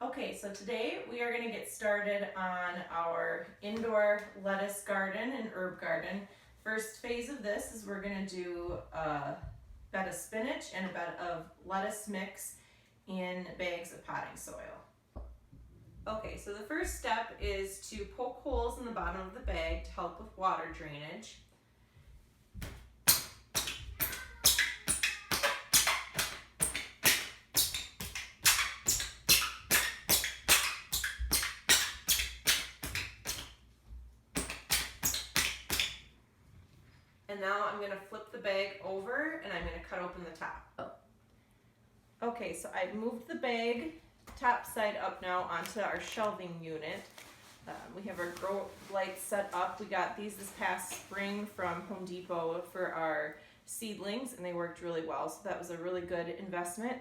Okay, so today we are going to get started on our indoor lettuce garden and herb garden. First phase of this is we're going to do a bed of spinach and a bed of lettuce mix in bags of potting soil. Okay, so the first step is to poke holes in the bottom of the bag to help with water drainage. And now I'm going to flip the bag over and I'm going to cut open the top. Okay, so I've moved the bag top side up now onto our shelving unit. We have our grow lights set up. We got these this past spring from Home Depot for our seedlings and they worked really well, so that was a really good investment.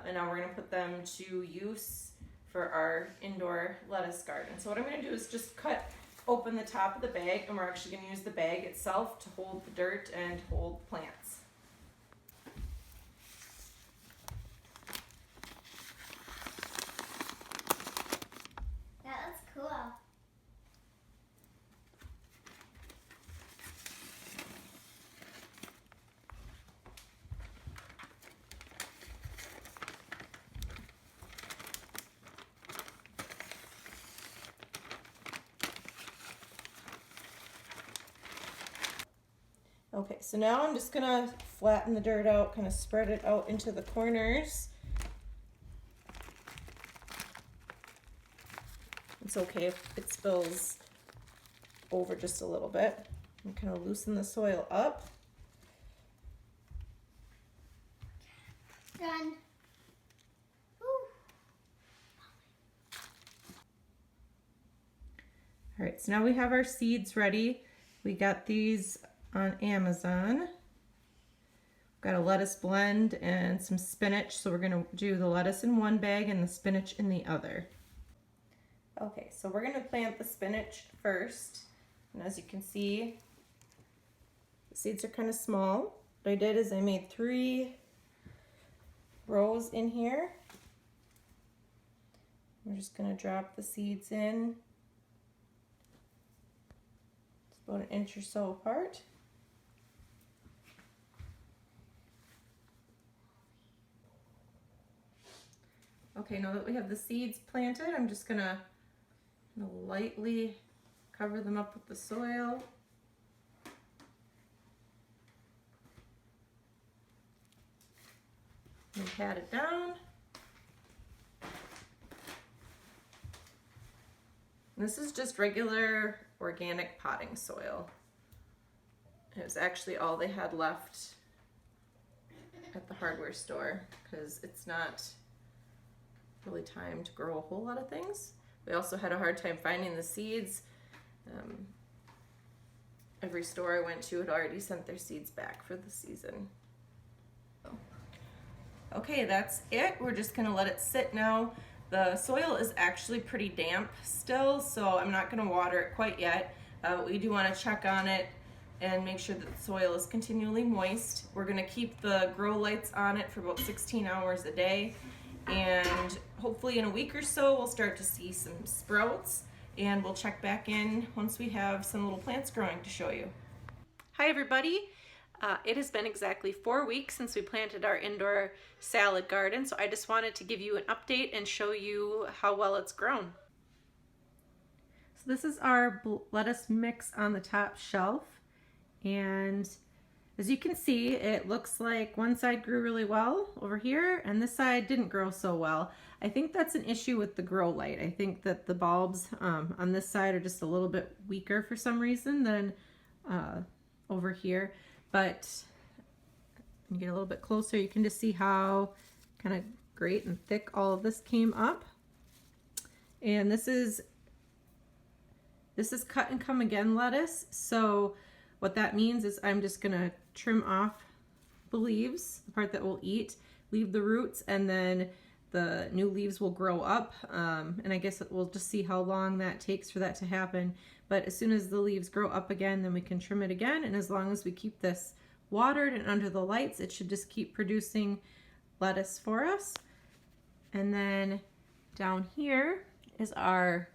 And now we're going to put them to use for our indoor lettuce garden. So what I'm going to do is just cut open the top of the bag, and we're actually going to use the bag itself to hold the dirt and hold plants. That looks cool. Okay, so now I'm just gonna flatten the dirt out, kind of spread it out into the corners. It's okay if it spills over just a little bit. And kind of loosen the soil up. Done. All right, so now we have our seeds ready. We got these on Amazon. Got a lettuce blend and some spinach, so we're gonna do the lettuce in one bag and the spinach in the other. Okay, so we're gonna plant the spinach first. And as you can see, the seeds are kind of small. What I did is I made 3 rows in here. We're just gonna drop the seeds in. It's about 1 inch or so apart. Okay, now that we have the seeds planted, I'm just gonna lightly cover them up with the soil. And pat it down. This is just regular organic potting soil. It was actually all they had left at the hardware store because it's not really time to grow a whole lot of things. We also had a hard time finding the seeds. Every store I went to had already sent their seeds back for the season. Okay, that's it. We're just gonna let it sit now. The soil is actually pretty damp still, so I'm not gonna water it quite yet. We do wanna check on it and make sure that the soil is continually moist. We're gonna keep the grow lights on it for about 16 hours a day. And hopefully in a week or so we'll start to see some sprouts, and we'll check back in once we have some little plants growing to show you. Hi everybody. It has been exactly 4 weeks since we planted our indoor salad garden, so I just wanted to give you an update and show you how well it's grown. So this is our lettuce mix on the top shelf, and as you can see, it looks like one side grew really well over here and this side didn't grow so well. I think that's an issue with the grow light. I think that the bulbs on this side are just a little bit weaker for some reason than over here. But you get a little bit closer, you can just see how kind of great and thick all of this came up. And this is cut and come again lettuce, so what that means is I'm just gonna trim off the leaves, the part that we'll eat, leave the roots, and then the new leaves will grow up. And I guess we'll just see how long that takes for that to happen. But as soon as the leaves grow up again, then we can trim it again. And as long as we keep this watered and under the lights, it should just keep producing lettuce for us. And then Down here is our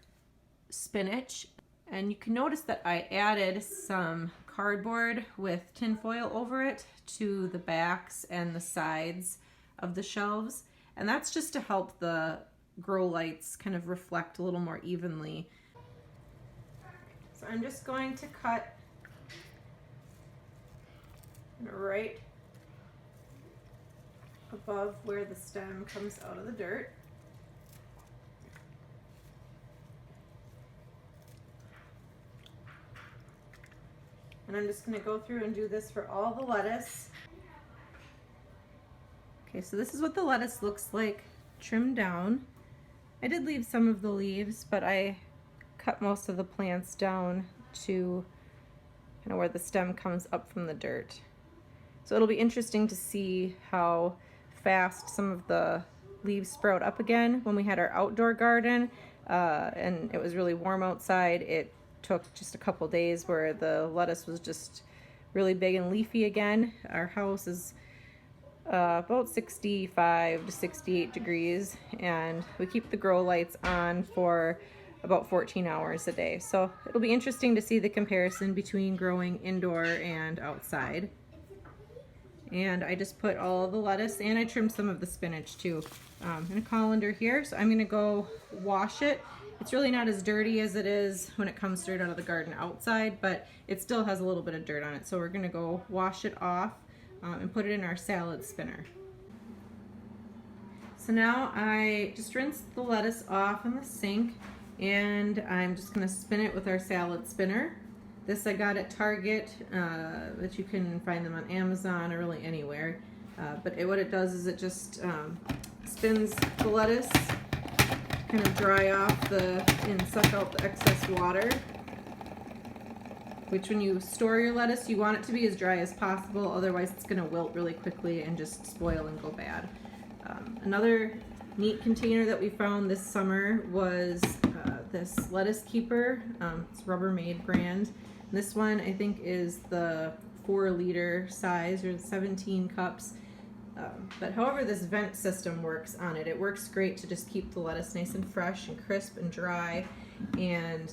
spinach, and you can notice that I added some cardboard with tinfoil over it to the backs and the sides of the shelves, and that's just to help the grow lights kind of reflect a little more evenly. So I'm just going to cut right above where the stem comes out of the dirt. And I'm just going to go through and do this for all the lettuce. Okay, so this is what the lettuce looks like trimmed down. I did leave some of the leaves, but I cut most of the plants down to kind of where the stem comes up from the dirt. So it'll be interesting to see how fast some of the leaves sprout up again. When we had our outdoor garden and it was really warm outside, it took just a couple days where the lettuce was just really big and leafy again. Our house is about 65 to 68 degrees, and we keep the grow lights on for about 14 hours a day. So it'll be interesting to see the comparison between growing indoor and outside. And I just put all the lettuce, and I trimmed some of the spinach too, in a colander here. So I'm gonna go wash it. It's really not as dirty as it is when it comes straight out of the garden outside, but it still has a little bit of dirt on it. So we're gonna go wash it off and put it in our salad spinner. So now I just rinsed the lettuce off in the sink, and I'm just gonna spin it with our salad spinner. This I got at Target, but you can find them on Amazon or really anywhere. But what it does is it just spins the lettuce, kind of dry off and suck out the excess water. Which when you store your lettuce, you want it to be as dry as possible, otherwise it's going to wilt really quickly and just spoil and go bad. Another neat container that we found this summer was this Lettuce Keeper. It's Rubbermaid brand. This one I think is the 4-liter size, or 17 cups. But however this vent system works on it, it works great to just keep the lettuce nice and fresh and crisp and dry, and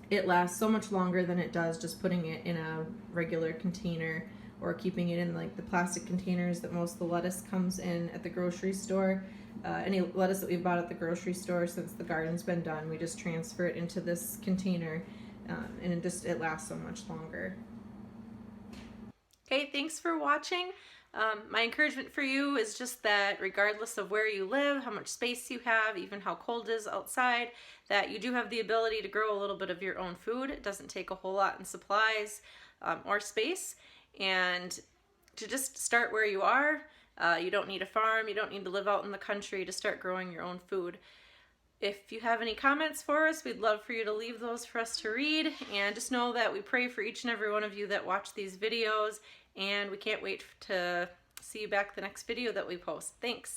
it lasts so much longer than it does just putting it in a regular container or keeping it in like the plastic containers that most of the lettuce comes in at the grocery store. Any lettuce that we've bought at the grocery store since the garden's been done, we just transfer it into this container, and it lasts so much longer. Okay, thanks for watching. My encouragement for you is just that regardless of where you live, how much space you have, even how cold it is outside, that you do have the ability to grow a little bit of your own food. It doesn't take a whole lot in supplies or space, and to just start where you are. You don't need a farm, you don't need to live out in the country to start growing your own food. If you have any comments for us, we'd love for you to leave those for us to read, and just know that we pray for each and every one of you that watch these videos, and we can't wait to see you back the next video that we post. Thanks.